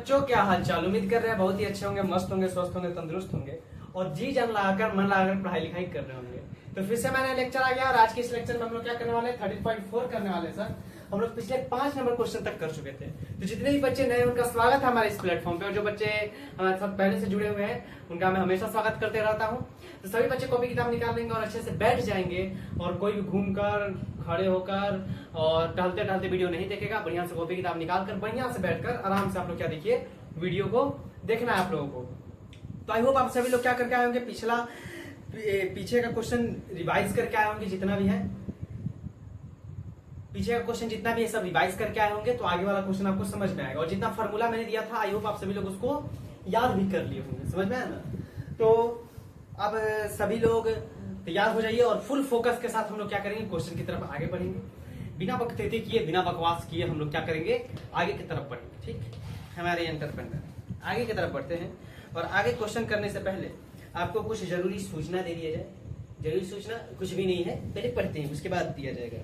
बच्चों, क्या हाल चाल? उम्मीद कर रहे हैं बहुत ही अच्छे होंगे, मस्त होंगे, स्वस्थ होंगे, तंदुरुस्त होंगे और जी जान लगाकर मन लगाकर पढ़ाई लिखाई कर रहे होंगे। तो फिर से मैंने लेक्चर आ गया और आज के इस लेक्चर में हम लोग क्या करने वाले हैं, 13.4 करने वाले हैं सर। हम लोग पिछले 5 नंबर क्वेश्चन तक कर चुके थे। तो जितने भी बच्चे नए उनका स्वागत है हमारे इस प्लेटफॉर्म पे, और जो बच्चे हमारे साथ पहले से जुड़े हुए हैं उनका मैं हमेशा स्वागत करते रहता हूँ। तो सभी बच्चे कॉपी किताब निकाल लेंगे और अच्छे से बैठ जाएंगे और कोई भी घूमकर, खड़े होकर और टहलते टहलते वीडियो नहीं देखेगा। बढ़िया से कॉपी किताब निकाल कर बढ़िया से बैठकर आराम से आप लोग क्या देखिए, वीडियो को देखना है आप लोगों को। तो आई होप आप सभी लोग क्या करके आए होंगे, पीछे का क्वेश्चन रिवाइज करके आए होंगे। जितना भी है पीछे का क्वेश्चन जितना भी है सब रिवाइज करके आए होंगे, तो आगे वाला क्वेश्चन आपको समझ में आएगा। और जितना फॉर्मूला मैंने दिया था आई होप आप सभी लोग उसको याद भी कर लिए होंगे। समझ में आया ना? तो अब सभी लोग तैयार हो जाइए और फुल फोकस के साथ हम लोग क्या करेंगे, क्वेश्चन की तरफ आगे बढ़ेंगे। बिना बकतेती किए, बिना बकवास किए हम लोग क्या करेंगे, आगे की तरफ बढ़ेंगे। ठीक, हमारे एंटरप्रेन्योर आगे की तरफ बढ़ते हैं। और आगे क्वेश्चन करने से पहले आपको कुछ जरूरी सूचना दे दिया जाए। जरूरी सूचना कुछ भी नहीं है, पहले पढ़ते हैं उसके बाद दिया जाएगा।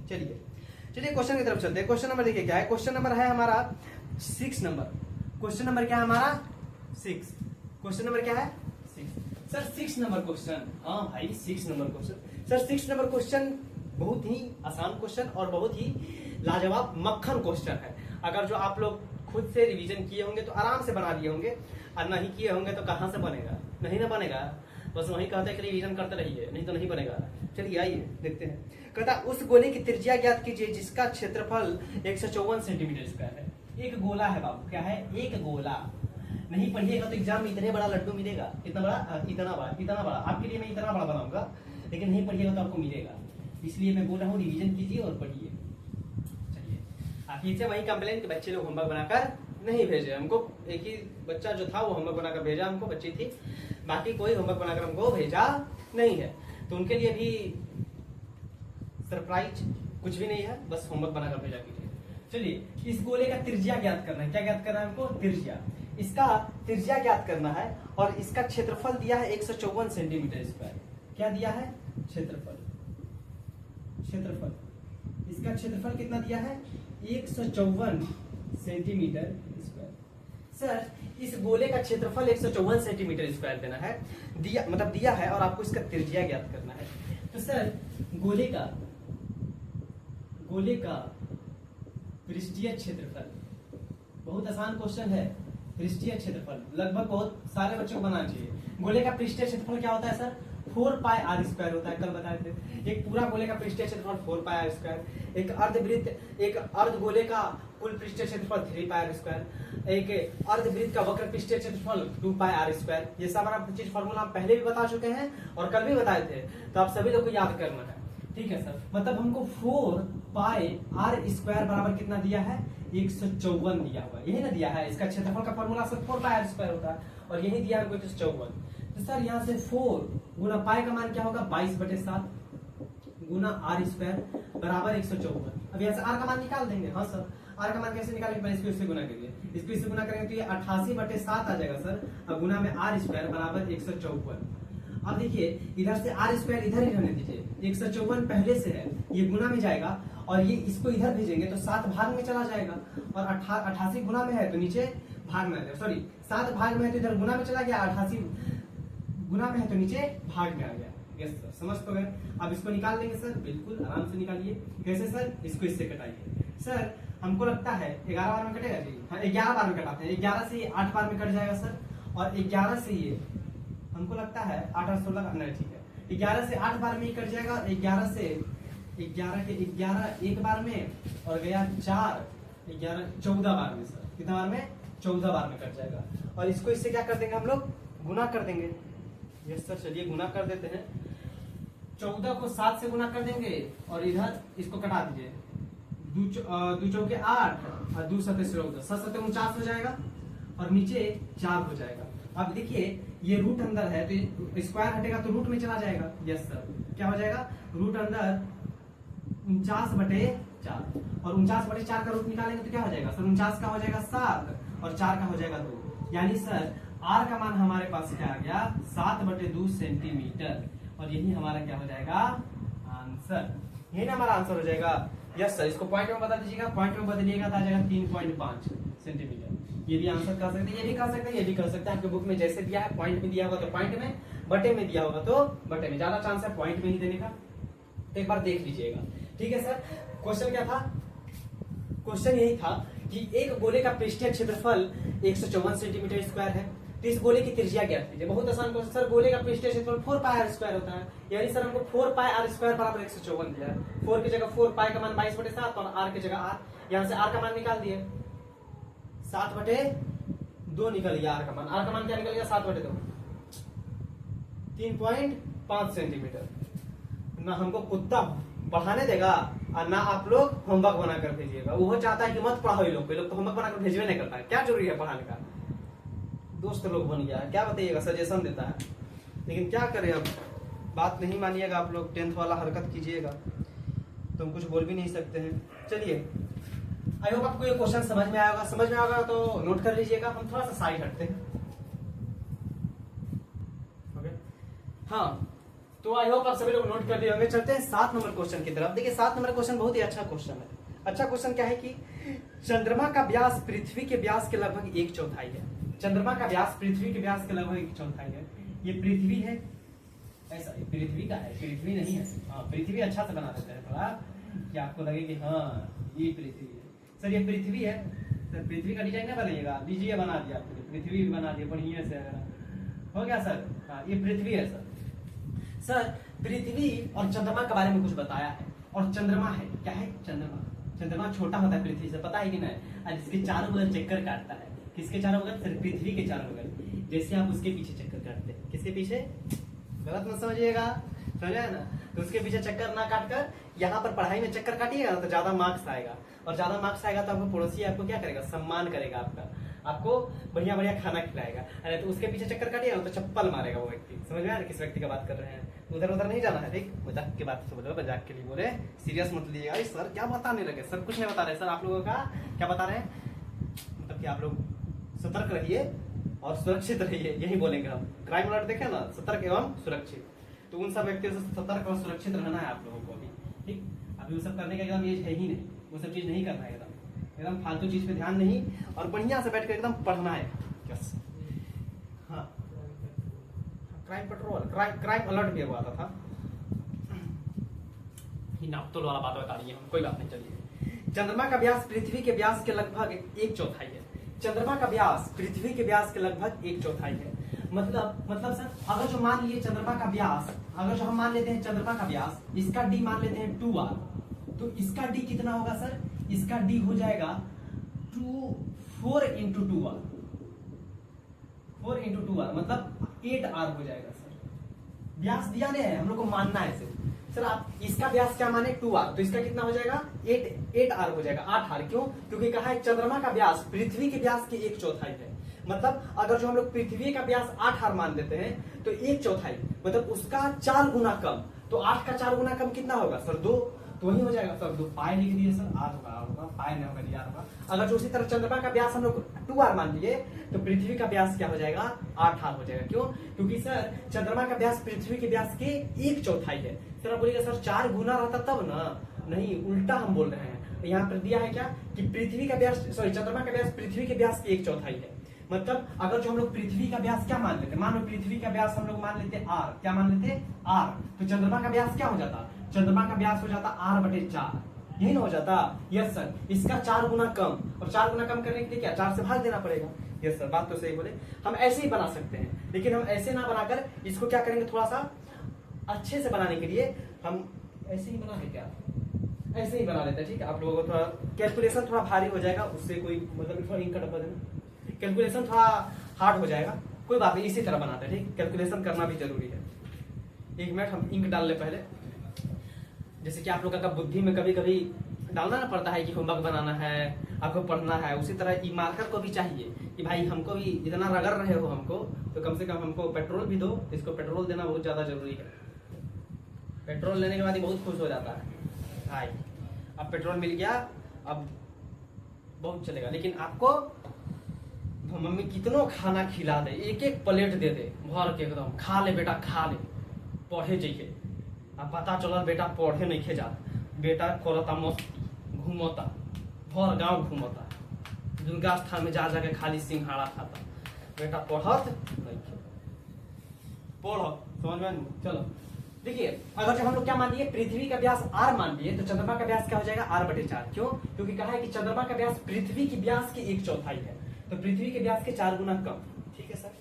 चलिए क्वेश्चन की तरफ चलते हैं। क्वेश्चन नंबर देखिए क्या है। क्वेश्चन नंबर है हमारा 6 नंबर। क्वेश्चन नंबर क्या है हमारा 6। क्वेश्चन नंबर क्या है 6 सर। 6 नंबर क्वेश्चन, हाँ भाई 6 number question sir. 6 number question बहुत ही आसान क्वेश्चन और बहुत ही लाजवाब मक्खन क्वेश्चन है। अगर जो आप लोग खुद से रिवीजन किए होंगे तो आराम से बना लिए होंगे, और नहीं किए होंगे तो कहाँ से बनेगा, नहीं ना बनेगा। बस वही कहते हैं कि रिवीजन करते रहिए, नहीं तो नहीं बनेगा। चलिए आइए देखते हैं। कहता उस गोले की त्रिज्या ज्ञात कीजिए जिसका क्षेत्रफल 154 सेंटीमीटर स्क्वायर है। एक गोला है बाबू, क्या है, एक गोला। नहीं पढ़िएगा तो एग्जाम में इतने बड़ा लड्डू मिलेगा, इतना बड़ा, इतना बड़ा, इतना बड़ा। आपके लिए मैं इतना बड़ा बनाऊंगा, लेकिन नहीं पढ़िएगा तो आपको मिलेगा। इसलिए मैं बोल रहा हूँ रिवीजन कीजिए और पढ़िए। चलिए आखिर से वही कंप्लेन कि बच्चे लोग होमवर्क बनाकर नहीं भेजे हमको। एक ही बच्चा जो था वो होमवर्क बनाकर भेजा हमको, बच्ची थी, बाकी कोई होमवर्क बनाकर हमको भेजा नहीं है। तो उनके लिए भी सरप्राइज कुछ भी नहीं है, बस होमवर्क बनाकर भेजा कीजिए। चलिए इस गोले का त्रिज्या ज्ञात करना है। क्या ज्ञात करना है हमको, त्रिज्या। इसका त्रिज्या ज्ञात करना है और इसका क्षेत्रफल दिया है 154 सेंटीमीटर स्क्वायर। क्या दिया है, क्षेत्रफल। इसका क्षेत्रफल कितना दिया है, 154 सेंटीमीटर स्क्वायर। सर इस गोले का क्षेत्रफल 154 सेंटीमीटर स्क्वायर देना है, दिया है और आपको इसका त्रिज्या ज्ञात करना है। तो सर गोले का पृष्ठीय क्षेत्रफल, बहुत आसान क्वेश्चन है। पृष्ठीय क्षेत्रफल लगभग बहुत सारे बच्चों को बनाना चाहिए। गोले का पृष्ठीय क्षेत्रफल क्या होता है सर, 4 पाई आर स्क्वायर होता है। कल बताए थे। एक पूरा गोले का पृष्ठीय क्षेत्रफल 4 पाई आर स्क्वायर। एक अर्ध गोले का कुल पृष्ठीय क्षेत्रफल 3 पाई आर स्क्वायर। एक अर्धवृत्त का वक्र पृष्ठीय क्षेत्रफल 2 पाई आर स्क्वायर। ये सारा चीज फॉर्मूला हम पहले भी बता चुके हैं और कल भी बताए थे, तो आप सभी लोग को याद करना है। ठीक है सर, मतलब हमको 4 पाई आर स्क्वायर बराबर कितना दिया है, 154 दिया हुआ है। यही ना दिया है, इसका क्षेत्रफल का formula sir 4 pi are square होता है और यही दिया है 154। तो सर यहाँ से 4 गुना पाई का मान क्या होगा, 22/7 गुना आर स्क्वायर बराबर 154। अब यहाँ से आर का मान निकाल देंगे। हाँ सर, आर का मान कैसे निकालेंगे, पहले इसको इससे गुना करिए। इसको इससे गुना करेंगे तो ये 88/7 आ जाएगा सर। अब गुना में आर स्क्वायर बराबर 154। अब देखिए इधर से आर स्क्वायर इधर ही रहने दीजिए, 154 पहले से है, ये गुना में जाएगा और ये इसको इधर भेजेंगे तो 7 भाग में चला जाएगा। और 88 गुना में है तो नीचे भाग में आ जाएगा, सॉरी 7 भाग में है तो इधर गुना में चला गया, 88 गुना में है तो नीचे भाग में आ गया। यस सर, समझ तो गए। अब इसको निकाल लेंगे सर, बिल्कुल आराम से निकालिए। कैसे सर, इसको इससे कटाइए। सर हमको लगता है 11 बार में कटेगा जी, हाँ 11 बार में कटाते हैं। 11 से ये 8 बार में कट जाएगा सर, और 11 से ये हमको लगता है 8 और 16 नहीं, ठीक है 11 से 8 बार में ही कट जाएगा। 11 से 11 के 11 एक बार में और गया 4, 11 14 बार में सर। कितना बार में, 14 बार में कट जाएगा। और इसको इससे क्या कर देंगे हम लोग, गुना कर देंगे। यस सर, चलिए गुना कर देते हैं। 14 को 7 से गुना कर देंगे और इधर इसको कटा दीजिए। 2 चौके 8 और 2 सते 14, 7 सते 49 हो जाएगा और नीचे 4 हो जाएगा। अब देखिए ये रूट अंदर है तो स्क्वायर हटेगा तो रूट में चला जाएगा। यस सर, क्या हो जाएगा, रूट अंदर 49/4 और 49/4 का रूट निकालेंगे तो क्या हो जाएगा सर, 49 का हो जाएगा 7 और 4 का हो जाएगा 2। यानी सर आर का मान हमारे पास क्या आ गया, 7/2 सेंटीमीटर। और यही हमारा क्या हो जाएगा, आंसर। यही ना हमारा आंसर हो जाएगा। यस सर, इसको पॉइंट में बता दीजिएगा। पॉइंट में बदलिएगा तो आ जाएगा 3.5। सेंटीमीटर। ये भी आंसर कर सकते हैं, ये भी कर सकते हैं, ये भी कर सकते हैं। आपके बुक में जैसे दिया है, पॉइंट में दिया होगा तो पॉइंट में, बटे में दिया होगा तो बटे में। ज्यादा चांस है पॉइंट में ही देने का, तो एक बार देख लीजिएगा। ठीक है सर, क्वेश्चन क्या था? क्वेश्चन यही था कि एक गोले का पृष्ठीय क्षेत्रफल 154 सेंटीमीटर स्क्वायर है, तो इस गोले की त्रिज्या ज्ञात कीजिए। बहुत आसान क्वेश्चन सर, गोले का पृष्ठीय क्षेत्रफल 4 पाई आर स्क्वायर होता है, यानी सर हमको 4 पाई आर स्क्वायर बराबर 154 दिया है। 4 की जगह 4, पाई का मान 22/7 और आर की जगह आर, यहाँ से आर का मान निकाल दिए, 7/2 निकल गया। आर का मान क्या निकल गया? 7/2, 3.5 सेंटीमीटर। ना हमको कुत्ता पढ़ाने देगा और ना आप लोग होमवर्क बना कर भेजिएगा। वो चाहता है कि मत पढ़ाओ ये लोग तो होमवर्क बनाकर भेजवे नहीं करता है। क्या जरूरी है पढ़ाने का? दोस्त लोग बन गया है, क्या बताइएगा, सजेशन देता है, लेकिन क्या करें अब, बात नहीं मानिएगा आप लोग, 10th वाला हरकत कीजिएगा तो हम कुछ बोल भी नहीं सकते हैं। चलिए, आई होप आपको ये क्वेश्चन समझ में आएगा। समझ में आएगा तो नोट कर लीजिएगा। हम थोड़ा सा साइड हटते हैं। ओके, हाँ, तो आई होप आप सभी लोग नोट कर दिए होंगे। चलते हैं 7 नंबर क्वेश्चन की तरफ। देखिए 7 नंबर क्वेश्चन बहुत ही अच्छा क्वेश्चन है। अच्छा क्वेश्चन क्या है कि चंद्रमा का व्यास पृथ्वी के व्यास के लगभग 1/4 है। चंद्रमा का व्यास पृथ्वी के व्यास के लगभग 1/4 है। ये पृथ्वी है, ऐसा पृथ्वी का है, पृथ्वी नहीं है। हाँ, पृथ्वी अच्छा से बना देते हैं थोड़ा, कि आपको लगे कि हाँ ये पृथ्वी है। सर ये पृथ्वी है सर, पृथ्वी का डिजाइन ना बनाइएगा, लीजिए बना दिया आपने, पृथ्वी भी बना दिया बढ़िया से। हो गया सर? हाँ, ये पृथ्वी है सर। सर पृथ्वी और चंद्रमा के बारे में कुछ बताया है, और चंद्रमा है क्या है? चंद्रमा। चंद्रमा छोटा होता है पृथ्वी से, पता है कि नहीं? और इसके चारों बगल चक्कर काटता है। किसके चारों बगल? सर पृथ्वी के चारों बगल। जैसे आप उसके पीछे चक्कर काटते हैं, किसके पीछे? गलत मत समझिएगा, समझा है ना? तो उसके पीछे चक्कर ना काट कर यहाँ पर पढ़ाई में चक्कर काटिएगा तो ज्यादा मार्क्स आएगा, और ज्यादा मार्क्स आएगा तो आपको पड़ोसी आपको क्या करेगा? सम्मान करेगा आपका, आपको बढ़िया बढ़िया खाना खिलाएगा। अरे तो उसके पीछे चक्कर काटिएगा तो चप्पल मारेगा वो व्यक्ति। समझ में आया किस व्यक्ति का बात कर रहे हैं? उधर उधर नहीं जाना है, ठीक? मजाक की बात से बोलो, मजाक के लिए बोले, सीरियस मत लीजिएगा। सर क्या बताने लगे? सर कुछ नहीं बता रहे। सर आप लोगों का क्या बता रहे हैं? मतलब कि आप लोग सतर्क रहिए और सुरक्षित रहिए, यही बोलेंगे हम। क्राइम अलर्ट देखे ना, सतर्क एवं सुरक्षित। तो उन सब व्यक्तियों से सतर्क और सुरक्षित रहना है आप लोगों को अभी, ठीक? अभी वो सब करने का एकदम एज है ही नहीं, वो सब चीज नहीं करना है, एकदम फालतू चीज पे ध्यान नहीं, और बढ़िया से बैठ कर एकदम पढ़ना है। यस, हाँ, क्राइम पेट्रोल, क्राइम अलर्ट भी हुआ था। नापतोल वाला बात बता रही है हम, कोई बात नहीं। चलिए, चंद्रमा का व्यास पृथ्वी के व्यास के लगभग 1/4 है। चंद्रमा का व्यास पृथ्वी के व्यास के लगभग 1/4 है। मतलब सर, अगर जो मान लिए चंद्रमा का व्यास, अगर जो हम मान लेते हैं चंद्रमा का व्यास, इसका डी मान लेते हैं 2r, तो इसका डी कितना होगा सर? इसका डी हो जाएगा 4 × 2r, 4 × 2r मतलब 8r हो जाएगा सर। व्यास दिया नहीं है, हम लोग को मानना है सिर्फ। सर आप इसका व्यास क्या माने? 2r, तो इसका कितना हो जाएगा? 8r हो जाएगा। 8r क्यों? क्योंकि कहा है चंद्रमा का व्यास पृथ्वी के व्यास की 1/4 है। मतलब अगर जो हम लोग पृथ्वी का व्यास 8r मान देते हैं तो 1/4 मतलब उसका 4 गुना कम। तो 8 का 4 गुना कम कितना होगा सर? 2, तो वही हो जाएगा सर। 2 पाई लिख दिए सर, आर होगा, पाई नहीं होगा, यार होगा। अगर जो उसी तरह चंद्रमा का व्यास हम लोग 2r मान लिए तो पृथ्वी का व्यास क्या हो जाएगा? 8r हो जाएगा। क्यों? क्योंकि सर चंद्रमा का व्यास पृथ्वी के व्यास के 1/4 है। सर आप बोलिएगा सर 4 गुना रहता तब ना, नहीं, उल्टा हम बोल रहे हैं। यहाँ पर दिया है क्या कि पृथ्वी का व्यास, सॉरी, चंद्रमा का व्यास पृथ्वी के व्यास की 1/4 है। मतलब अगर जो हम लोग पृथ्वी का व्यास क्या मान लेते, मान लो पृथ्वी का व्यास हम लोग मान लेते r, क्या मान लेते? r, तो चंद्रमा का व्यास क्या हो जाता? चंद्रमा का व्यास हो जाता r/4, यही ना हो जाता? यस सर, इसका 4 गुना कम, और 4 गुना कम करने के लिए क्या? 4 से भाग देना पड़ेगा। यस सर, बात तो सही बोले। हम ऐसे ही बना सकते हैं, लेकिन हम ऐसे ना बनाकर इसको क्या करेंगे, थोड़ा सा अच्छे से बनाने के लिए हम ऐसे ही बना देते हैं, ऐसे ही बना लेते हैं, ठीक है? आप लोगों को थोड़ा कैलकुलेशन थोड़ा भारी हो जाएगा, उससे कोई मतलब थोड़ा इंक का डब्बा देना, कैलकुलेशन थोड़ा हार्ड हो जाएगा, कोई बात नहीं, इसी तरह बनाते हैं, ठीक? कैलकुलेशन करना भी जरूरी है। 1 मिनट हम इंक डाल ले पहले। जैसे कि आप लोगों का बुद्धि में कभी कभी डालना ना पड़ता है कि होमवर्क बनाना है, आपको पढ़ना है, उसी तरह ई मार्कर को भी चाहिए कि भाई हमको भी इतना रगड़ रहे हो हमको, तो कम से कम हमको पेट्रोल भी दो। इसको पेट्रोल देना बहुत ज्यादा जरूरी है। पेट्रोल लेने के बाद ही बहुत खुश हो जाता है भाई, अब पेट्रोल मिल गया, अब बहुत चलेगा। लेकिन आपको मम्मी कितनो खाना खिला दे, एक एक प्लेट दे दे भर के, एकदम खा ले बेटा खा ले, पढ़े जाइए। अब पता चलल बेटा पढ़े नहीं जा, बेटा करता मस्ती, घूमता, भर गांव घूमता, दुर्गा स्थान में जा जाके खाली सिंघाड़ा खाता। बेटा पढ़त नहीं पढ़ो, समझ में? चलो देखिए, अगर जब हम लोग क्या मान लिए, पृथ्वी का व्यास r मान लिए, तो चंद्रमा का व्यास क्या हो जाएगा r/4। क्यों? क्योंकि कहा है कि चंद्रमा का व्यास पृथ्वी की व्यास की 1/4 है, तो पृथ्वी के व्यास के 4 गुना कम। ठीक है सर।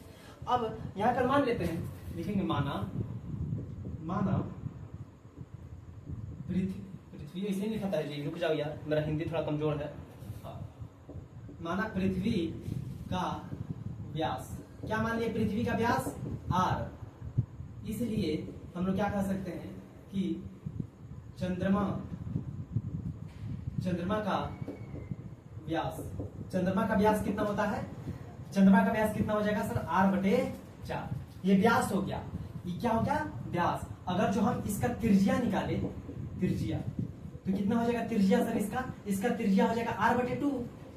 अब यहाँ पर मान लेते हैं, लिखेंगे माना पृथ्वी ऐसे ही लिखा था जी, रुक जाओ यार, मेरा हिंदी थोड़ा कमजोर है। माना पृथ्वी का व्यास, क्या मान लिया, पृथ्वी का व्यास r, इसलिए हम लोग क्या कह सकते हैं कि चंद्रमा का व्यास कितना होता है? चंद्रमा का व्यास कितना हो जाएगा सर? r/4। ये व्यास हो गया, ये क्या हो गया? व्यास। अगर जो हम इसका त्रिज्या निकाले, त्रिज्या, तो कितना हो जाएगा त्रिज्या सर? इसका त्रिज्या हो जाएगा r/2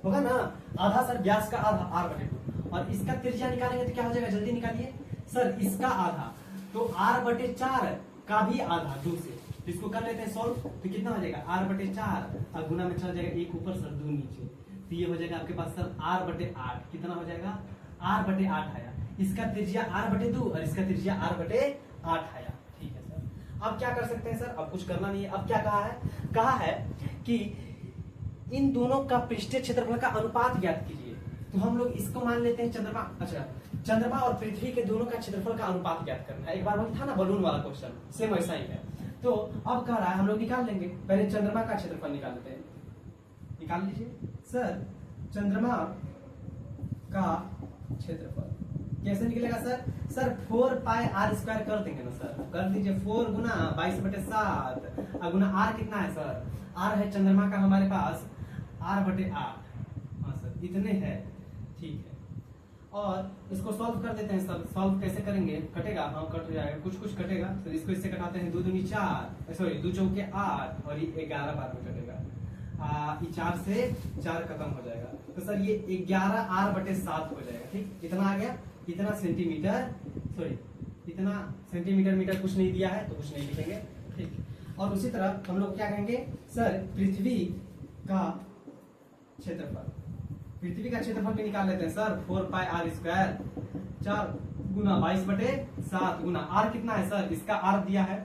होगा ना, आधा सर, व्यास का आधा r/2, और इसका त्रिज्या निकालेंगे तो क्या हो जाएगा? जल्दी निकालिए सर, इसका आधा, तो r/4 का भी आधा 2 से, तो इसको कर लेते हैं सॉल्व, तो कितना हो जाएगा? r/4 और गुना में चल जाएगा 1 ऊपर सर 2 नीचे, तो ये हो जाएगा आपके पास सर r/8। कितना हो जाएगा? r/8 आया। इसका त्रिज्या r/2 और इसका त्रिज्या r/8 आया। ठीक है सर। अब क्या कर सकते हैं सर? अब कुछ करना नहीं है। अब क्या कहा है? कहा है कि इन दोनों का पृष्ठीय क्षेत्रफल का अनुपात ज्ञात कीजिए। तो हम लोग इसको मान लेते हैं चंद्रमा और पृथ्वी के दोनों का क्षेत्रफल का अनुपात ज्ञात करना है। एक बार वही था ना बलून वाला क्वेश्चन, सेम ऐसा ही है। तो अब कह रहा है हम लोग निकाल लेंगे, पहले चंद्रमा का क्षेत्रफल निकाल लेते हैं। निकाल लीजिए सर, चंद्रमा का क्षेत्रफल कैसे निकलेगा सर? सर 4πr² कर देंगे ना सर, कर दीजिए। 4 गुना 22/7 और गुना r कितना है सर? r है चंद्रमा का हमारे पास r/8। हाँ सर, इतने है। ठीक है, और इसको सॉल्व कर देते हैं सर। सॉल्व कैसे करेंगे? कटेगा, हाँ कट जाएगा, कुछ कटेगा। तो इसको इससे कटाते हैं, 2 दूनी 4, सॉरी 2 चौके 8, और ये 11 बार में कटेगा। ये 4 से 4 खत्म हो जाएगा, तो सर ये 11r/7 हो जाएगा। ठीक, इतना आ गया। इतना सेंटीमीटर, सॉरी इतना सेंटीमीटर मीटर कुछ नहीं दिया है तो कुछ नहीं लिखेंगे। ठीक, और उसी तरह हम लोग क्या कहेंगे सर? पृथ्वी का क्षेत्रफल भी निकाल लेते हैं सर। 4πr², 4 गुना 22/7 गुना r कितना है सर? इसका r दिया है,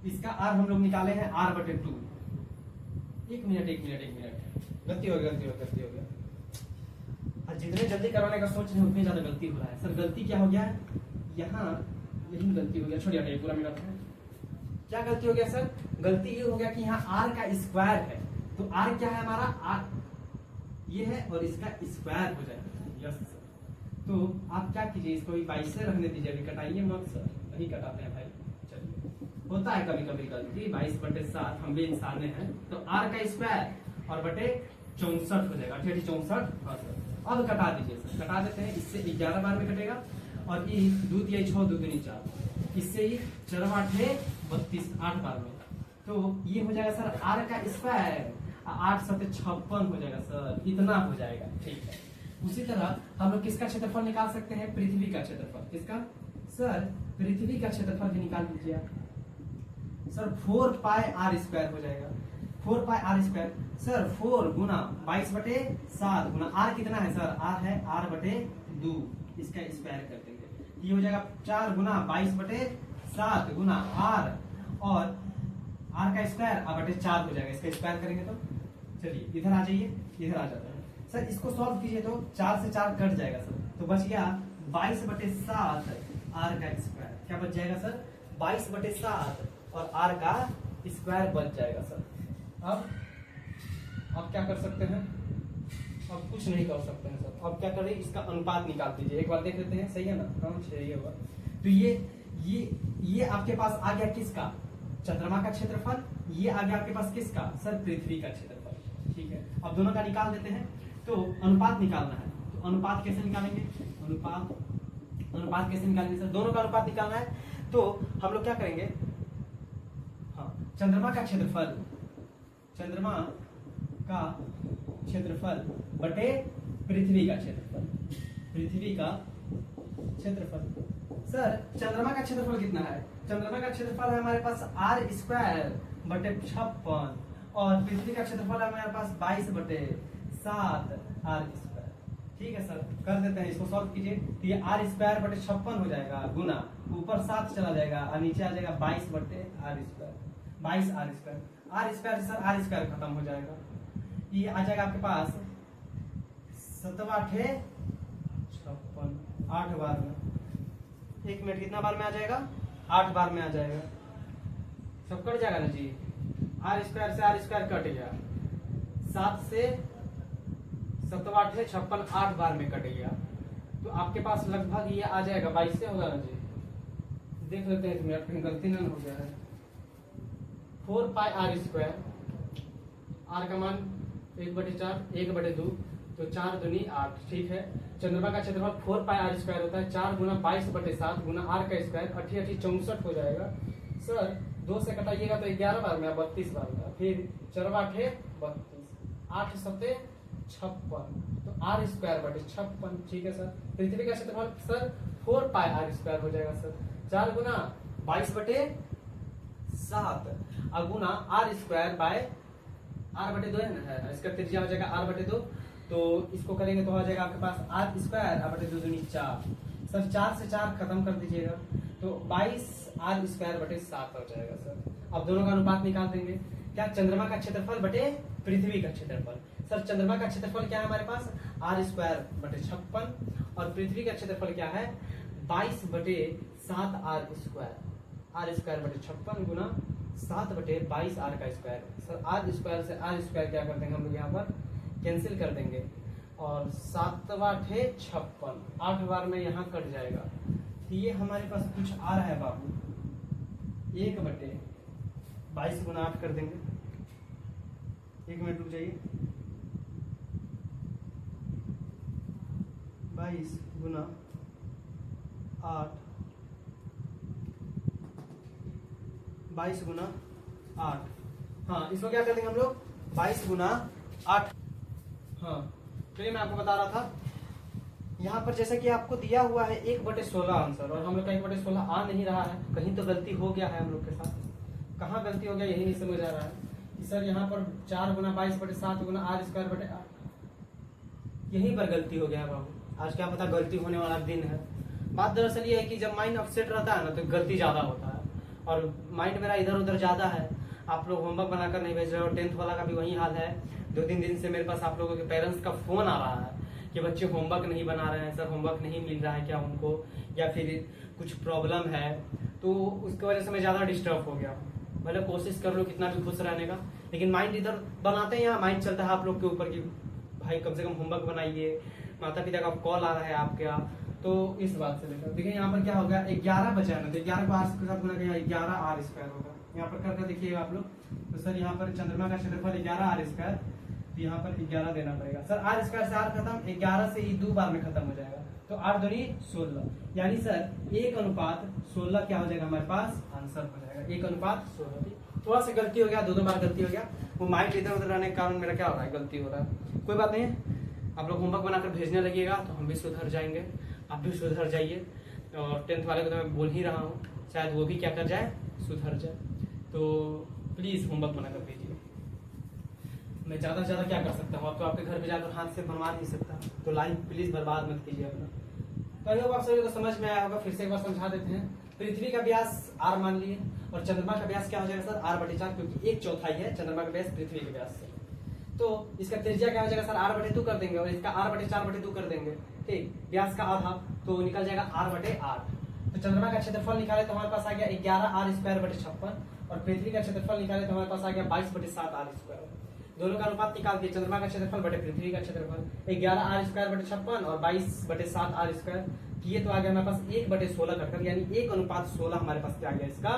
इसका r हम लोग निकाले हैं r/2। एक मिनट, गलती हो गया। जितने जल्दी करवाने का सोच रहे हैं उतनी ज्यादा गलती हो रहा है सर। गलती क्या हो गया है यहाँ? यही गलती हो गया, छोड़िए हटाइए, पूरा मिनट है। क्या गलती हो गया सर? गलती ये हो गया कि यहाँ r का स्क्वायर है, तो r क्या है हमारा? r ये है और इसका स्क्वायर हो जाएगा। यस सर, तो आप क्या कीजिए, इसको 22 से रहने दीजिए, अभी कटाइए मत सर, नहीं कटाते हैं भाई। चलिए, होता है कभी कभी गलती। 22/7, हम भी इंसान हैं, तो r का स्क्वायर और बटे 64 हो जाएगा। 64। हाँ सर, अब कटा दीजिए सर, कटा देते हैं। इससे 11 बार में कटेगा, और ये 2 तिहाई 6, 2 दूनी 4, इससे ही 4 8 32, 8 बार में, तो ये हो जाएगा सर r का स्क्वायर, 8 7 56 हो जाएगा सर, इतना हो जाएगा। ठीक है, उसी तरह हम लोग किसका क्षेत्रफल निकाल सकते हैं? पृथ्वी का क्षेत्रफल। किसका सर? पृथ्वी का क्षेत्रफल भी निकाल दीजिए सर। 4πr² हो जाएगा। 4πr² सर, 4 गुना 22/7 गुना r कितना है सर? r है r/2, इसका स्क्वायर कर देंगे, ये हो जाएगा 4 गुना 22/7 गुना r, और r का स्क्वायर r/4 हो जाएगा। इसका स्क्वायर करेंगे तो चलिए इधर आ जाइए, इधर आ जाता है सर। इसको सॉल्व कीजिए तो 4 से 4 कट जाएगा सर, तो बच गया 22/7 r का स्क्वायर। क्या बच जाएगा सर? 22/7 और r का स्क्वायर बच जाएगा सर। अब क्या कर सकते हैं? अब कुछ नहीं कर सकते हैं सर। अब क्या करें? इसका अनुपात निकाल दीजिए, एक बार देख लेते हैं, सही है ना? हाँ सही होगा। तो ये आपके पास आ गया किसका? चंद्रमा का क्षेत्रफल। ये आ गया आपके पास किसका सर? पृथ्वी का क्षेत्रफल। ठीक है, अब दोनों का निकाल देते हैं। तो अनुपात निकालना है, तो अनुपात कैसे निकालेंगे? अनुपात कैसे निकालेंगे सर? दोनों का अनुपात निकालना है, तो हम लोग क्या करेंगे? हाँ, चंद्रमा का क्षेत्रफल बटे पृथ्वी का क्षेत्रफल। सर चंद्रमा का क्षेत्रफल कितना है? चंद्रमा का क्षेत्रफल है हमारे पास r² बटे 56, और पृथ्वी का क्षेत्रफल है हमारे पास 22/7 आर स्क्वायर। ठीक है सर, कर देते हैं इसको, सॉल्व कीजिए। तो ये आर स्क्वायर बटे 56 हो जाएगा गुना ऊपर 7 चला जाएगा और नीचे आ जाएगा 22 बटे r square, 22 r square. R square से सर आर स्क्वायर खत्म हो जाएगा, ये आ जाएगा आपके पास 7 8 56, 8 बार में, 1 मिनट कितना बार में आ जाएगा, 8 बार में आ जाएगा। सब कट जाएगा ना जी, आर स्क्वायर से आर स्क्वायर कट गया, 7 से 7 8 56, 8 बार में कट गया। तो आपके पास लगभग ये आ जाएगा 22 से होगा ना जी, देख लेते हैं इसमें कहीं गलती ना हो गया है। 4 पाई आर स्क्वायर, आर का मान 1/4, 1/2, तो 4 दूनी 8। ठीक है, चंद्रमा का क्षेत्रफल 4 पाई आर स्क्वायर होता है, 4 गुना 22/7 गुना आर का स्क्वायर, 8 8 64 हो जाएगा। सर 2 से कटाइएगा तो 11 बार में 32 बार में, फिर 4 8 32, 8 7 56, तो आर स्क्वायर बटे 56। ठीक है सर, पृथ्वी का क्षेत्रफल सर 4 पाई आर स्क्वायर हो जाएगा सर, 4 गुना 22/7 और गुना आर स्क्वायर बाय r/2 है, इसका त्रिज्या हो जाएगा r/2, तो इसको करेंगे तो हो जाएगा आपके पास आर स्क्वायर r/2 दूनी 4। सर 4 से 4 खत्म कर दीजिएगा, तो 22 आर स्क्वायर बटे 7 हो जाएगा सर। अब दोनों का अनुपात निकाल देंगे, क्या चंद्रमा का क्षेत्रफल बटे पृथ्वी का क्षेत्रफल। सर चंद्रमा का क्षेत्रफल क्या है हमारे पास, आर स्क्वायर बटे 56, और पृथ्वी का क्षेत्रफल क्या है 22/7 आर स्क्वायर, आर स्क्वायर बटे 56 गुना 7/22 आर का स्क्वायर। सर आर स्क्वायर से आर स्क्वायर क्या कर देंगे हम लोग यहाँ पर कैंसिल कर देंगे, और 7 8 56, 8 बार में यहाँ कट जाएगा। तो ये हमारे पास कुछ आ रहा है बाबू, 1/22 गुना 8 कर देंगे। 1 मिनट रुक जाइए, 22 गुना 8, 22 गुना 8, हाँ इसको क्या कर देंगे हम लोग 22 गुना 8। हाँ चलिए मैं आपको बता रहा था, यहाँ पर जैसे कि आपको दिया हुआ है 1/16 आंसर, और हम लोग का 1/16 आ नहीं रहा है, कहीं तो गलती हो गया है हम लोग के साथ। कहाँ गलती हो गया यही नहीं समझ आ रहा है कि सर यहाँ पर 4 गुना 22/7 गुना आर स्क्वायर बटे 8, यहीं पर गलती हो गया है बाबू। आज क्या पता गलती होने वाला दिन है। बात दरअसल ये है कि जब माइंड अपसेट रहता है ना तो गलती ज्यादा होता है, और माइंड मेरा इधर उधर ज्यादा है। आप लोग होमवर्क बनाकर नहीं भेज रहे हो, 10th वाला का भी वही हाल है। 2-3 दिन से मेरे पास आप लोगों के पेरेंट्स का फोन आ रहा है कि बच्चे होमवर्क नहीं बना रहे हैं, सर होमवर्क नहीं मिल रहा है क्या उनको, या फिर कुछ प्रॉब्लम है, तो उसकी वजह से मैं ज्यादा डिस्टर्ब हो गया। भले कोशिश कर लो कितना भी खुश रहने का, लेकिन माइंड इधर बनाते हैं, यहाँ माइंड चलता है आप लोग के ऊपर कि भाई कम से कम होमवर्क बनाइए, माता पिता का कॉल आ रहा है आपके यहाँ, तो इस बात से लेकर देखिए यहाँ पर क्या होगा 11 बचा ना, तो 11 को आर के साथ गुना किया 11 आर स्क्वायर होगा। यहाँ पर करके देखिएगा आप लोग, तो सर यहाँ पर चंद्रमा का क्षेत्रफल 11 आर स्क्वायर, तो यहाँ पर 11 देना पड़ेगा सर। आर स्क्वायर से आर खत्म, 11 से ये 2 बार में खत्म हो जाएगा, तो 8 दूनी 16, यानी सर 1/16 क्या हो जाएगा हमारे पास आंसर हो जाएगा 1/16। थोड़ा सा गलती हो गया, 2 बार गलती हो गया, वो माइंड इधर उधर रहने के कारण मेरा क्या हो रहा है गलती हो रहा है। कोई बात नहीं, आप लोग होमवर्क बनाकर भेजने लगिएगा तो हम भी सुधर जाएंगे, आप भी सुधर जाइए। और 10th वाले को तो मैं बोल ही रहा हूँ, शायद वो भी क्या कर जाए सुधर जाए, तो प्लीज होमवर्क बनाकर भेजिए। मैं ज्यादा से ज्यादा क्या कर सकता हूँ, अब तो आपके घर पे जाकर हाथ से बनवा नहीं सकता, तो लाइफ प्लीज बर्बाद मत कीजिए अपना। तो आई होप आप सभी को समझ में आया होगा, फिर से एक बार समझा देते हैं। पृथ्वी का व्यास r मान लिए, और चंद्रमा का व्यास क्या हो जाएगा सर r/4, क्योंकि 1/4 है चंद्रमा का व्यास पृथ्वी के व्यास से, तो इसका त्रिज्या क्या हो जाएगा सर r/2 कर देंगे, और इसका r/4/2 कर देंगे। ठीक, व्यास का आधा तो निकल जाएगा r/8। तो चंद्रमा का क्षेत्रफल निकाले तो हमारे पास आ गया 11 आर स्क्वायर बटे 56, और पृथ्वी का क्षेत्रफल निकाले तो हमारे पास आ गया 22/7 आर स्क्वायर। दोनों का अनुपात निकाल दिए, चंद्रमा का क्षेत्रफल बटे पृथ्वी का क्षेत्रफल 11 आर स्क्वायर बटे 56 और 22/7 आर स्क्वायर किए तो आ गया हमारे पास 1/16 कटकर, यानी 1/16 हमारे पास क्या आ गया इसका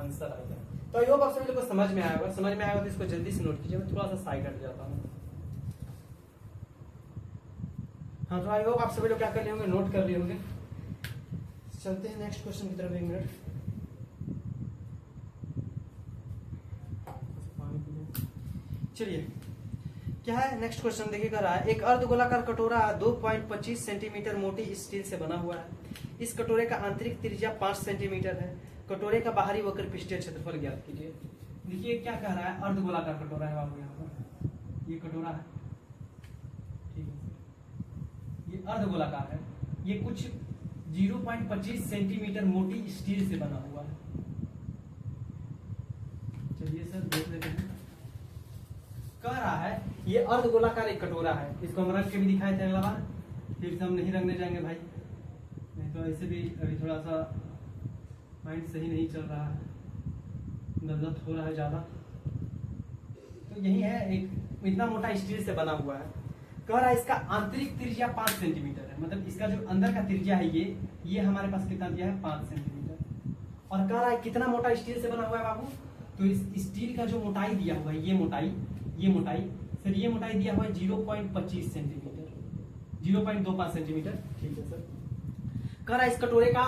आंसर आ गया। तो आई होप आप सभी लोग को समझ में आया होगा, समझ में आया होगा तो इसको जल्दी से नोट कीजिए। मैं थोड़ा सा साइड हट जाता हूँ। हाँ तो आई होप आप सभी लोग क्या कर लिए होंगे, नोट कर लिए होंगे। चलते हैं नेक्स्ट क्वेश्चन की तरफ, 1 मिनट। चलिए क्या है नेक्स्ट क्वेश्चन, देखिए कर रहा है। एक अर्धगोलाकार कटोरा 2.25 सेंटीमीटर मोटी स्टील से बना हुआ है। इस कटोरे का आंतरिक त्रिज्या 5 सेंटीमीटर है। कटोरे का बाहरी वक्र पृष्ठीय क्षेत्रफल ज्ञात कीजिए। देखिए क्या कह रहा है, अर्धगोलाकार कटोरा है बाबू, यहाँ पर ये कटोरा है, ठीक है। अर्धगोलाकार है, ये कुछ 0.25 सेंटीमीटर मोटी स्टील से बना हुआ है। चलिए सर देख लेते हैं। कह रहा है ये अर्धगोलाकार एक कटोरा है, इसको हम रख के भी दिखाए थे अगला बार, फिर से हम नहीं रखने जाएंगे भाई, नहीं तो ऐसे भी अभी थोड़ा सा माइंड सही नहीं चल रहा है, दर्द हो रहा है ज्यादा। तो यही है, एक इतना मोटा स्टील से बना हुआ है। कह रहा है इसका आंतरिक त्रिज्या 5 सेंटीमीटर है, मतलब इसका जो अंदर का त्रिज्या है ये हमारे पास कितना दिया है 5 सेंटीमीटर। और कह रहा है कितना मोटा स्टील से बना हुआ है बाबू, तो इस स्टील का जो मोटाई दिया हुआ है ये मोटाई सर ये मोटाई दिया हुआ है 0.25 सेंटीमीटर, 0.25 सेंटीमीटर। ठीक है सर। कह रहा है इस कटोरे का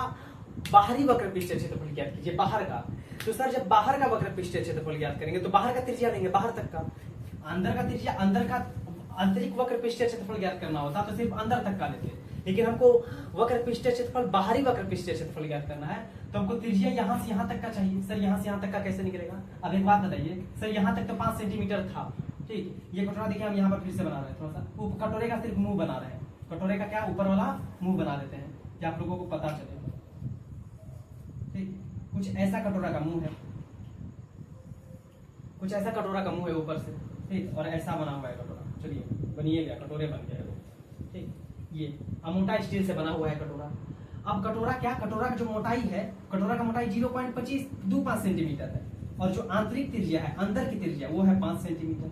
बाहरी वक्र पृष्ठीय क्षेत्रफल ज्ञात कीजिए, बाहर का। तो सर जब बाहर का वक्र पृष्ठीय क्षेत्रफल ज्ञात करेंगे तो बाहर का त्रिज्या लेंगे बाहर तक का, अंदर का त्रिज्या अंदर का आंतरिक वक्र पृष्ठीय क्षेत्रफल ज्ञात करना होता तो सिर्फ अंदर तक का लेते, लेकिन हमको वक्र पृष्ठीय क्षेत्रफल बाहरी वक्र पृष्ठीय क्षेत्रफल ज्ञात करना है तो हमको त्रिज्या यहाँ से यहाँ तक का चाहिए। सर यहाँ से यहाँ तक का कैसे निकलेगा? अब एक बात बताइए सर, यहाँ तक तो 5 सेंटीमीटर था, ठीक, ये कटोरा देखिए हम यहाँ पर फिर से बना रहे हैं, थोड़ा सा कटोरे का सिर्फ मुंह बना रहे हैं, कटोरे का क्या ऊपर वाला मुंह बना देते हैं कि आप लोगों को पता चले। ठीक, कुछ ऐसा कटोरा का मुंह है, कुछ ऐसा कटोरा का मुंह है ऊपर से, ठीक, और ऐसा बना हुआ है कटोरा। चलिए बनिए गया, कटोरे बन गए, ठीक, ये मोटा स्टील से बना हुआ है कटोरा। अब कटोरा क्या, कटोरा का जो मोटाई है, कटोरा का मोटाई 0.25 सेंटीमीटर है और जो आंतरिक त्रिज्या है, अंदर की त्रिज्या वो है 5 सेंटीमीटर।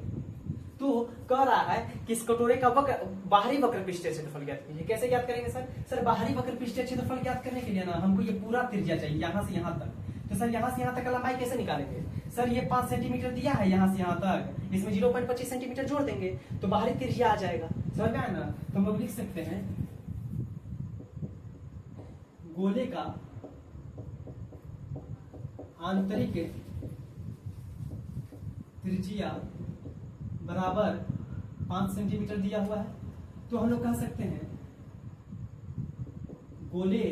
तो कह रहा है कि इस कटोरे का बाहरी वक्र पृष्ठीय क्षेत्रफल ज्ञात कीजिए। कैसे ज्ञात करेंगे सर? सर बाहरी वक्र पृष्ठीय क्षेत्रफल ज्ञात करने के लिए ना हमको ये पूरा त्रिज्या चाहिए यहाँ से यहाँ तक। तो सर यहाँ से यहाँ तक का लंबाई कैसे निकालेंगे? सर ये 5 सेंटीमीटर दिया है यहाँ से यहाँ तक, इसमें 0.25 सेंटीमीटर जोड़ देंगे तो बाहरी त्रिज्या आ जाएगा। समझ में आया ना? तो हम लिख सकते हैं गोले का आंतरिक त्रिज्या बराबर 5 सेंटीमीटर दिया हुआ है, तो हम लोग कह सकते हैं गोले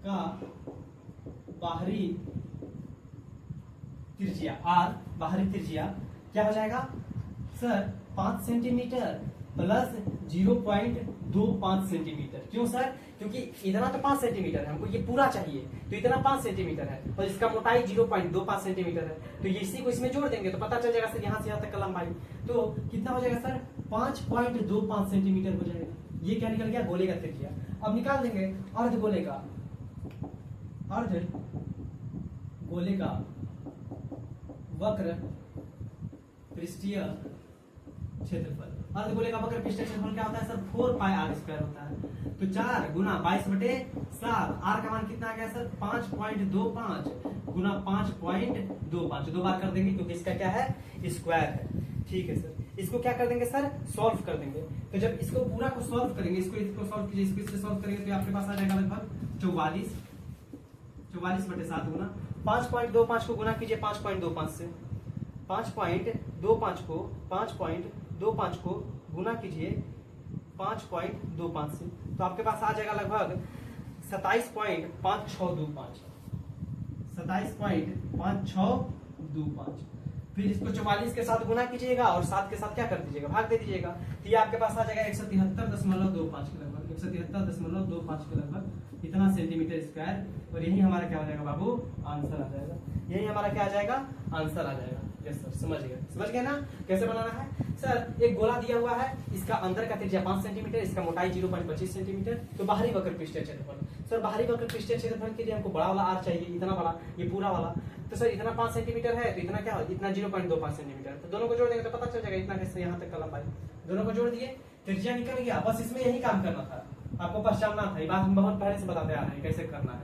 का बाहरी त्रिज्या r, बाहरी त्रिज्या क्या हो जाएगा सर? 5 centimetre plus 0.25 centimetre. क्यों सर? क्योंकि इतना तो 5 सेंटीमीटर है, हमको ये पूरा चाहिए तो इतना 5 सेंटीमीटर है और इसका मोटाई 0.25 सेंटीमीटर है, तो ये इसी को इसमें जोड़ देंगे तो पता चल जाएगा सर यहाँ से यहाँ तक का लंबाई। तो कितना हो जाएगा सर? 5.25 सेंटीमीटर हो जाएगा। ये क्या निकल गया? गोले का त्रिज्या। अब निकाल देंगे अर्ध गोले का, अर्ध गोले का वक्र पृष्ठीय क्षेत्रफल। अर्धगोले का वक्र पृष्ठीय क्षेत्रफल क्या होता है सर? 4πr² होता है। तो 4 गुना 22/7, r का मान कितना आ गया सर? 5.25 गुना 5.25, 2 बार कर देंगे क्योंकि इसका क्या है? स्क्वायर है। ठीक है सर, इसको क्या कर देंगे सर? सॉल्व कर देंगे। तो जब इसको पूरा को सॉल्व करेंगे, इसको सॉल्व कीजिए, इसको इससे सॉल्व करेंगे तो आपके पास आ जाएगा लगभग 44/7 गुना 5.25 को गुना कीजिए 5.25 से, 5.25 को 5.25 को गुना कीजिए 5.25 से, तो आपके पास आ जाएगा लगभग 27.5625, 27.5625। फिर इसको 44 के साथ गुना कीजिएगा और 7 के साथ क्या कर दीजिएगा? भाग दे दीजिएगा, तो ये आपके पास आ जाएगा 173.25 के लगभग, 173.25 के लगभग, इतना सेंटीमीटर स्क्वायर। और यही हमारा क्या हो जाएगा बाबू? आंसर आ जाएगा। यही हमारा क्या आ जाएगा? आंसर आ जाएगा। यस सर, समझ गए ना कैसे बनाना है? सर एक गोला दिया हुआ है, इसका अंदर का त्रिज्या 5 सेंटीमीटर, इसका मोटाई 0.25 सेंटीमीटर, तो बाहरी वक्र पृष्ठीय क्षेत्रफल। सर बाहरी वक्र पृष्ठीय क्षेत्रफल के लिए हमको बड़ा वाला r चाहिए, इतना बड़ा, ये पूरा वाला। तो सर इतना 5 सेंटीमीटर है तो इतना क्या हो? इतना 0.25 सेंटीमीटर। तो दोनों को जोड़ देंगे तो पता चल जाएगा इतना कैसे यहाँ तक का लंबाई। दोनों को जोड़ दिए, त्रिज्या निकल गया। बस इसमें यही काम करना था, आपको पहचानना था। ये बात हम बहुत पहले से बताते आ रहे हैं कैसे करना है।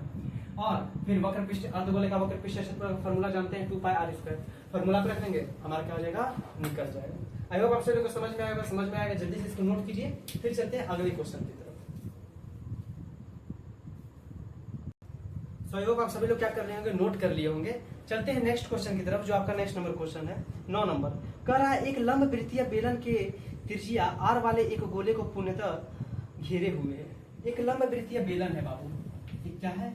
और फिर वक्र पृष्ठ, अर्धगोले का वक्र पृष्ठीय क्षेत्रफल फॉर्मूला जानते हैं 2πr²। फॉर्मूला पे रख देंगे, हमारा क्या हो जाएगा? निकल जाएगा। आई होप आप सभी को समझ में आएगा। समझ में आएगा जल्दी से इसको नोट कीजिए, फिर चलते हैं अगले क्वेश्चन की तरफ। सो आई होप आप सभी लोग क्या कर रहे होंगे? नोट कर लिए होंगे। चलते हैं नेक्स्ट क्वेश्चन की तरफ, जो आपका नेक्स्ट नंबर क्वेश्चन है 9 नंबर। कह रहा है एक लंब वृत्तीय बेलन के त्रिज्या r वाले एक गोले को पूर्णतः घेरे हुए है। एक लंब वृत्तीय बेलन है बाबू, ये क्या है?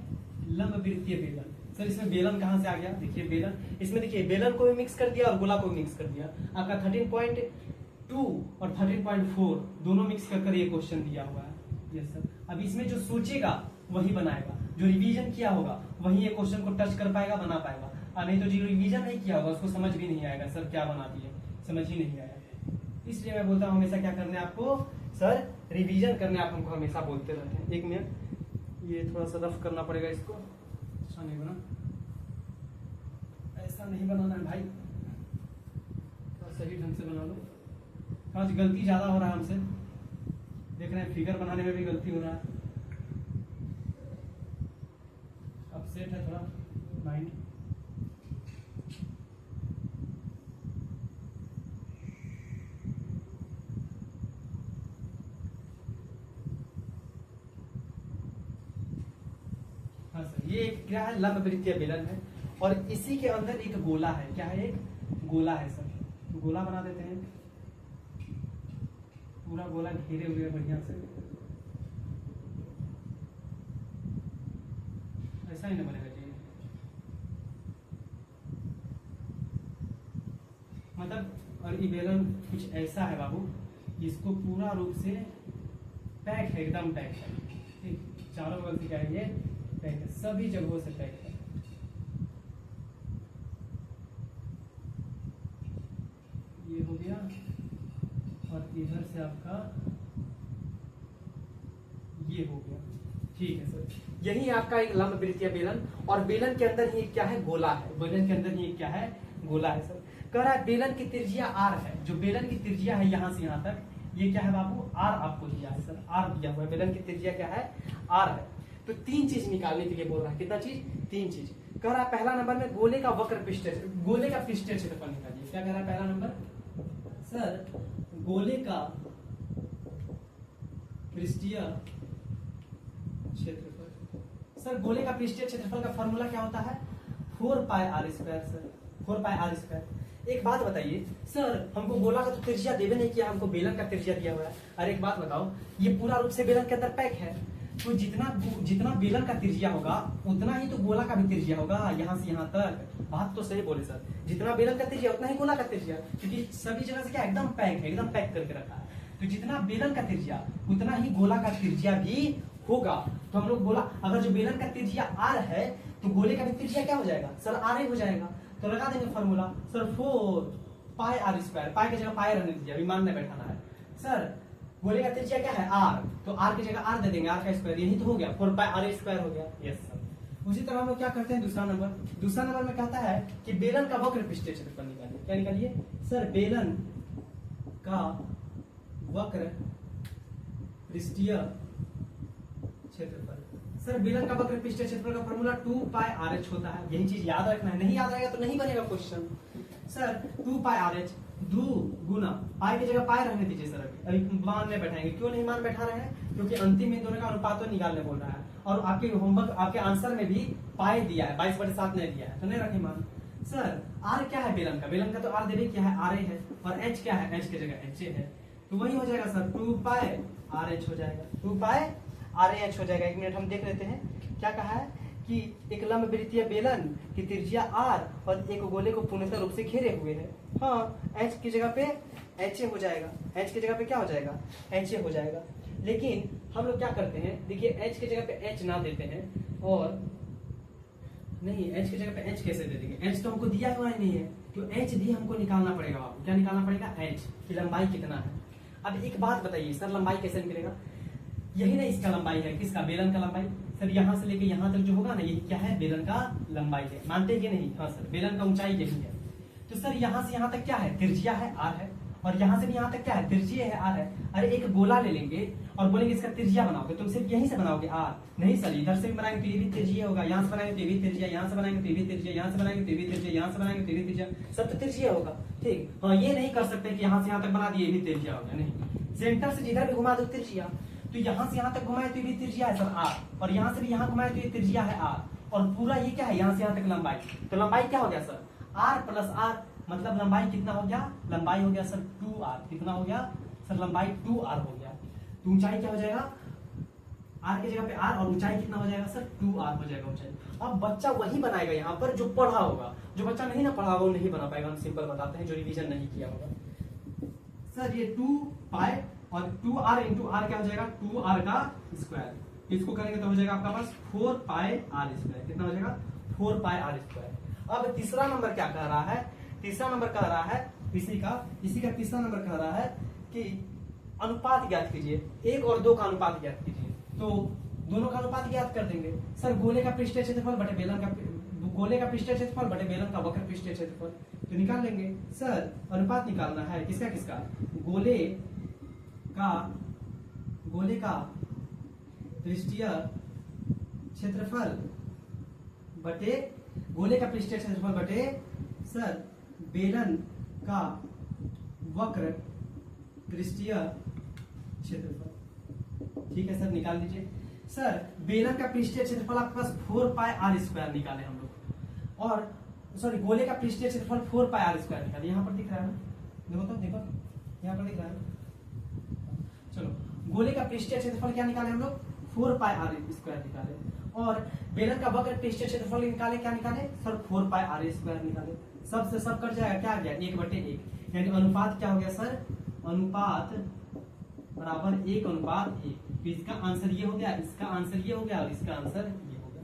लंब वृत्तीय बेलन। सर इसमें बेलन कहां से आ गया? देखिए बेलन, इसमें देखिए बेलन को भी मिक्स कर दिया और गोला को भी मिक्स कर दिया। आपका 2 और 13.4 दोनों मिक्स कर ये क्वेश्चन दिया हुआ है। Yes sir. अब इसमें जो सोचेगा वही बनाएगा, जो रिवीजन किया होगा वही ये क्वेश्चन को टच कर पाएगा, बना पाएगा, और नहीं तो जो रिवीजन नहीं किया होगा उसको समझ भी नहीं आएगा सर क्या बना दिए, समझ ही नहीं आएगा। इसलिए मैं बोलता हूँ हमेशा क्या करना है आपको सर, रिवीजन करने आप हमको हमेशा बोलते रहते हैं। 1 मिनट, ये थोड़ा सा रफ करना पड़ेगा इसको, अच्छा नहीं बना, ऐसा नहीं बनाना है भाई, थोड़ा सही ढंग से बना लो। आज गलती ज्यादा हो रहा है हमसे, देख रहे हैं फिगर बनाने में भी गलती हो रहा है। अपसेट है थोड़ा माइंड। हाँ सर, ये क्या है, लंब वृत्तीय बेलन है और इसी के अंदर एक गोला है। क्या है, एक गोला है सर। तो गोला बना देते हैं, पूरा गोला घेरे हुए बढ़िया से, ऐसा ही ना बनेगा जी, मतलब। और ये बेलन कुछ ऐसा है बाबू, इसको पूरा रूप से पैक है, एकदम पैक है, ठीक, चारों बगल से क्या है, ये पैक है, सभी जगहों से पैक है। ये हो गया, और इधर से आपका ये हो गया, ठीक है सर। यही आपका एक लंब वृत्तीय बेलन, और बेलन के अंदर ही क्या है, गोला है। बेलन के अंदर ही क्या है, गोला है सर। कह रहा है बेलन की त्रिज्या आर है, जो बेलन की त्रिज्या है यहाँ से यहाँ तक, ये क्या है बाबू, आर आपको दिया है सर, आर दिया हुआ है। बेलन की त्रिज्या क्या है, आर है। तो 3 चीज निकालने के लिए बोल रहा है, कितना चीज, 3 चीज। कह रहा है पहला नंबर में गोले का वक्र पृष्ठ, गोले का पृष्ठीय क्षेत्रफल निकालिए। क्या कह रहा है पहला नंबर सर, गोले का पृष्ठीय क्षेत्रफल। सर गोले का पृष्ठीय क्षेत्रफल का फॉर्मूला क्या होता है, 4 pi are square sir, 4 pi are square. एक बात बताइए सर, हमको गोला का तो त्रिज्या देवे नहीं किया, हमको बेलन का त्रिज्या दिया हुआ है। अरे एक बात बताओ, ये पूरा रूप से बेलन के अंदर पैक है, तो जितना बेलन का त्रिज्या होगा उतना ही तो गोला का भी त्रिज्या होगा, यहाँ से यहाँ तक। बात तो सही बोले सर, जितना बेलन का त्रिज्या उतना ही गोला का त्रिज्या, क्योंकि सभी जगह से क्या एकदम पैक है, एकदम पैक करके रखा है। तो जितना बेलन का त्रिज्या उतना ही गोला का त्रिज्या भी होगा। तो हम लोग बोला, अगर जो बेलन का त्रिज्या आर है तो गोले का भी त्रिज्या क्या हो जाएगा सर, आर ही हो जाएगा। तो लगा देंगे formula sir, 4 pi are square, pi की जगह पाई रहने दीजिए, अभी मान में बैठाना है सर। गोले का त्रिज्या क्या है, आर, तो आर की जगह आर दे देंगे, आर का स्क्वायर, यही तो हो गया, 4 पाई आर स्क्वायर हो गया। Yes sir. उसी तरह हम लोग क्या करते हैं, दूसरा नंबर में कहता है कि बेलन का वक्र पृष्ठीय क्षेत्रफल निकालिए। क्या निकालिए सर, बेलन का वक्र पृष्ठीय क्षेत्रफल। सर बेलन का वक्र पृष्ठीय क्षेत्रफल का फॉर्मूला 2 पाई आर एच होता है, यही चीज याद रखना है, नहीं याद रहेगा तो नहीं बनेगा क्वेश्चन। सर 2 पाई आर एच, 2 गुना पाई की जगह पाई रहने दीजिए सर, अभी मान में बैठाएंगे। क्यों नहीं मान बैठा रहे हैं, क्योंकि अंतिम में दोनों का अनुपात तो निकालने बोल रहा है, और आपके होमवर्क आपके आंसर में भी पाई दिया है, 22/7 नहीं दिया है, तो नहीं रखे मान। सर आर क्या है बेलन का, बेलन का तो आर देवे क्या है, आर है, और एच क्या है, एच की जगह एच है, तो वही हो जाएगा सर 2 पाई आर एच हो जाएगा, 2 पाई आर एच हो जाएगा। 1 मिनट हम देख लेते हैं क्या कहा है, कि एक लंब वृत्तीय बेलन की त्रिज्या आर और एक गोले को पूर्णतः रूप से घेरे हुए है। हाँ, एच की जगह पे एच हो जाएगा, एच की जगह पे क्या हो जाएगा, एच हो जाएगा। लेकिन हम लोग क्या करते हैं, देखिए एच की जगह पे एच ना देते हैं, और नहीं एच की जगह पे एच कैसे दे देंगे, एच तो हमको दिया हुआ ही नहीं है, तो एच भी हमको निकालना पड़ेगा। आपको क्या निकालना पड़ेगा, एच की लंबाई कितना है। अब एक बात बताइए सर, लंबाई कैसे निकलेगा, यही ना इसका लंबाई है, किसका, बेलन का लंबाई। सर यहाँ से लेके यहाँ तक जो होगा ना, ये क्या है, बेलन का लंबाई है, मानते हैं कि नहीं। हाँ सर, बेलन का ऊंचाई यही है। तो सर यहाँ से यहाँ तक क्या है, त्रिज्या है, आर है, और यहाँ से भी यहाँ तक क्या है, त्रिज्या है, आर है। अरे एक गोला ले लेंगे और बोलेंगे इसका त्रिज्या बनाओगे, तुम सिर्फ यहीं से बनाओगे आर, नहीं सर इधर से भी बनाएंगे तो ये भी त्रिज्या होगा, यहाँ से बनाएंगे तो ये भी त्रिज्या, यहाँ से बनाएंगे तो ये भी त्रिज्या, यहाँ से बनाएंगे तो ये भी त्रिज्या, यहाँ से बनाएंगे तो ये भी त्रिज्या, सब तो त्रिज्या होगा। ठीक, हाँ ये नहीं कर सकते कि यहाँ से यहाँ तक बना दिए ये भी त्रिज्या होगा, नहीं, सेंटर से जिधर भी घुमा दो त्रिज्या। तो यहाँ से यहाँ तक घुमाए तो ये त्रिज्या है सर आर, और यहाँ से भी यहाँ घुमाए तो ये त्रिज्या है आर, और पूरा ये क्या है, यहाँ से यहाँ तक लंबाई। तो लंबाई क्या हो गया सर, आर प्लस आर, मतलब लंबाई कितना हो गया, लंबाई हो गया सर 2r। कितना हो गया सर, लंबाई 2r हो गया। तो ऊंचाई क्या हो जाएगा, आर की जगह पे आर, और ऊंचाई कितना हो जाएगा सर 2r हो जाएगा ऊंचाई। अब बच्चा वही बनाएगा यहाँ पर जो पढ़ा होगा, जो बच्चा नहीं ना पढ़ा होगा वो नहीं बना पाएगा। हम सिंपल बताते हैं, जो रिवीजन नहीं किया होगा। सर ये 2 पाई और 2r इंटू आर क्या हो जाएगा 2r का स्क्वायर। इसको करेंगे तो हो जाएगा आपका पास 4 पाई r स्क्वायर। कितना हो जाएगा 4 पाई r स्क्वायर। अब तीसरा नंबर क्या कह रहा है, तीसरा नंबर कह रहा है इसी का तीसरा नंबर कह रहा है कि अनुपात ज्ञात कीजिए, 1 और 2 का अनुपात ज्ञात कीजिए। तो दोनों का अनुपात ज्ञात कर देंगे सर, गोले का पृष्ठीय क्षेत्रफल बटे बेलन का, गोले का पृष्ठीय क्षेत्रफल बटे बेलन का वक्र पृष्ठीय क्षेत्रफल, तो निकाल लेंगे। सर अनुपात निकालना है किसका किसका, गोले का पृष्ठीय क्षेत्रफल बटे, गोले का पृष्ठीय क्षेत्रफल बटे सर बेलन का वक्र पृष्ठीय क्षेत्रफल। ठीक है सर, निकाल लीजिए। सर बेलन का पृष्ठीय क्षेत्रफल आपके पास 4 पाई r स्क्वायर निकाले हम लोग, और सॉरी गोले का पृष्ठीय क्षेत्रफल 4 पाई r स्क्वायर निकाले। यहाँ पर दिख रहा है ना, देखो तो देखो यहाँ पर दिख रहा है। चलो गोले का पृष्ठीय क्षेत्रफल क्या निकाले हम लोग 4 पाई r स्क्वायर निकाले, और बेलन का वक्र पृष्ठीय क्षेत्रफल निकाले क्या निकाले सर 4 पाई r स्क्वायर निकाले। सब से सब कट जाएगा, क्या आ गया 1/1, यानी अनुपात क्या हो गया सर, अनुपात बराबर 1:1। इसका आंसर ये हो गया, इसका आंसर ये हो गया और इसका आंसर ये हो गया।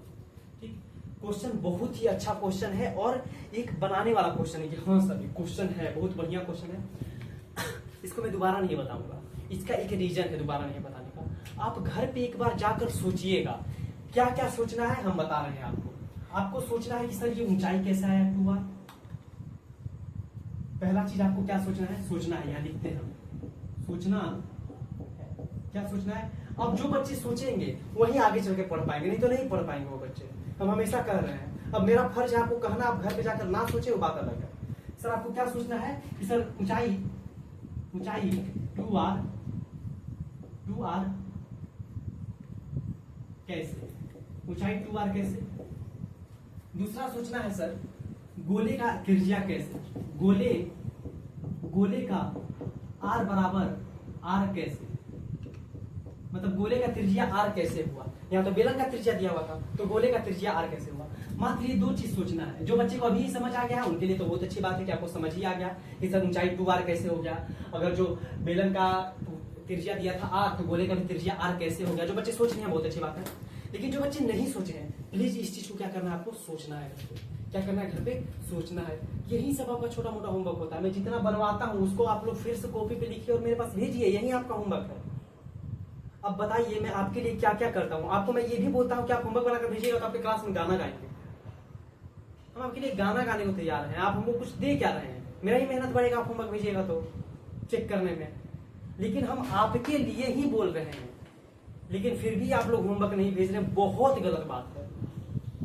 ठीक, क्वेश्चन बहुत ही अच्छा क्वेश्चन है और एक बनाने वाला क्वेश्चन है कि हाँ सर क्वेश्चन है, बहुत बढ़िया क्वेश्चन है। इसको मैं दोबारा नहीं बताऊंगा, इसका एक रीजन है दोबारा नहीं बताने का। आप घर पे एक बार जाकर सोचिएगा, क्या क्या सोचना है हम बता रहे हैं आपको। आपको सोचना है कि सर ये ऊंचाई कैसा है 2r। पहला चीज आपको क्या सोचना है, सोचना है, यहाँ लिखते हैं हम, सोचना क्या सोचना है। अब जो बच्चे सोचेंगे वही आगे चल के पढ़ पाएंगे, नहीं तो नहीं पढ़ पाएंगे वो बच्चे। हम हमेशा कह रहे हैं, अब मेरा फर्ज है आपको कहना, आप घर पे जाकर ना सोचे वो बात अलग है। सर आपको क्या सोचना है कि सर ऊंचाई 2r कैसे, ऊंचाई 2r कैसे। दूसरा सोचना है सर गोले का त्रिज्या कैसे, गोले का r बराबर r कैसे, मतलब गोले का त्रिज्या r कैसे हुआ। यहाँ तो बेलन का त्रिज्या दिया हुआ था, तो गोले का त्रिज्या r कैसे हुआ। मात्र ये 2 चीज सोचना है। जो बच्चे को अभी समझ आ गया है उनके लिए तो बहुत अच्छी बात है कि आपको समझ ही आ गया कि सर ऊंचाई 2r कैसे हो गया। अगर जो बेलन का त्रिज्या दिया था r, तो गोले का भी त्रिज्या r कैसे हो गया। जो बच्चे सोच रहे हैं बहुत अच्छी बात है, लेकिन जो बच्चे नहीं सोचे हैं प्लीज इस चीज को क्या करना है, आपको सोचना है। क्या करना है, घर पे सोचना है। यही सब आपका छोटा मोटा होमवर्क होता है। मैं जितना बनवाता हूँ उसको आप लोग फिर से कॉपी पे लिखिए और मेरे पास भेजिए, यही आपका होमवर्क है। अब बताइए मैं आपके लिए क्या क्या करता हूँ। आपको मैं ये भी बोलता हूँ कि आप होमवर्क बनाकर भेजिएगा तो आपके क्लास में गाना गाएंगे। हम आपके लिए गाना गाने को तैयार हैं। आप हमको कुछ दे क्या रहे हैं, मेरा ही मेहनत बढ़ेगा आप होमवर्क भेजिएगा तो चेक करने में। लेकिन हम आपके लिए ही बोल रहे हैं, लेकिन फिर भी आप लोग होमवर्क नहीं भेज रहे हैं, बहुत गलत बात है।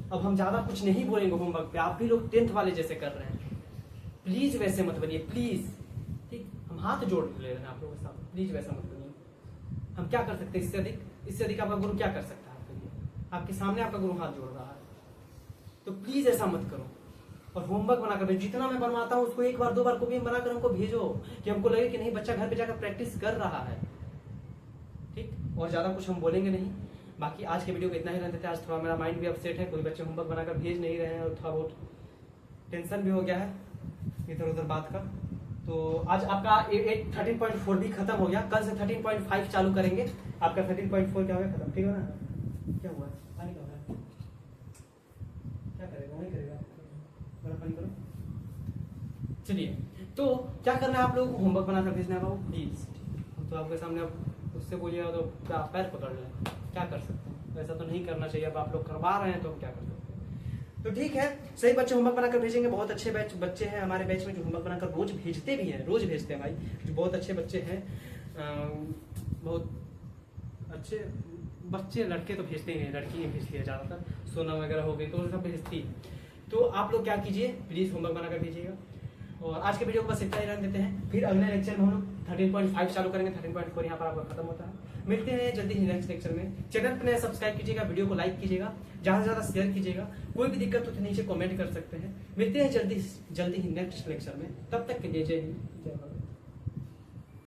अब हम ज्यादा कुछ नहीं बोलेंगे होमवर्क पे, आप भी लोग 10th वाले जैसे कर रहे हैं। प्लीज वैसे मत बनिए, प्लीज। ठीक, हम हाथ जोड़ ले रहे हैं आप लोगों के साथ, प्लीज वैसा मत बनिए। हम क्या कर सकते हैं इससे अधिक आपका गुरु क्या कर सकता है आपके लिए। आपके सामने आपका गुरु हाथ जोड़ रहा है, तो प्लीज ऐसा मत करो। और होमवर्क बनाकर भेजो, जितना मैं बनवाता हूँ उसको 1 बार 2 बार कॉपी बनाकर हमको भेजो, कि हमको लगे कि नहीं बच्चा घर पे जाकर प्रैक्टिस कर रहा है। ठीक, और ज्यादा कुछ हम बोलेंगे नहीं। बाकी आज के वीडियो को इतना ही रहते थे। आज थोड़ा मेरा माइंड भी अपसेट है, कोई बच्चे होमवर्क बनाकर भेज नहीं रहे हैं और थोड़ा बहुत टेंशन भी हो गया है इधर उधर बात का। तो आज आपका 13.4 भी खत्म हो गया, कल से 13.5 चालू करेंगे। आपका 13.4 क्या हो गया खत्म, ठीक है ना। क्या हुआ पानी का हो रहा है, क्या करेगा नहीं करेगा, बड़ा पानी करो। चलिए, तो क्या करना है आप लोग, होमवर्क बनाकर भेजना है बाबू प्लीज। तो आपके सामने अब उससे बोलिएगा तो क्या पैर पकड़ लें, क्या कर सकते हैं। ऐसा तो नहीं करना चाहिए। अब आप लोग करवा रहे हैं तो हम क्या कर सकते हैं। तो ठीक है, सही बच्चे होमवर्क बनाकर भेजेंगे। बहुत अच्छे बच्चे हैं हमारे बैच में जो होमवर्क बनाकर रोज भेजते भी हैं, रोज भेजते हैं भाई, जो बहुत अच्छे बच्चे हैं। बहुत अच्छे बच्चे, लड़के तो भेजते ही हैं, लड़की नहीं भेजती है ज्यादातर। सोना वगैरह हो गई तो सब भेजती। तो आप लोग क्या कीजिए, प्लीज होमवर्क बनाकर भेजिएगा। और आज के वीडियो को बस इतना ही रहने देते हैं। फिर अगले लेक्चर में हम लोग 13.5 चालू करेंगे। 13.4 यहाँ पर आपका खत्म होता है। मिलते हैं जल्दी ही नेक्स्ट लेक्चर में। चैनल पर नया सब्सक्राइब कीजिएगा, वीडियो को लाइक कीजिएगा, ज्यादा से ज्यादा शेयर कीजिएगा। कोई भी दिक्कत हो तो नीचे कमेंट कर सकते हैं। मिलते हैं जल्दी ही नेक्स्ट लेक्चर में। तब तक के लिए जय हिंद, जय भारत।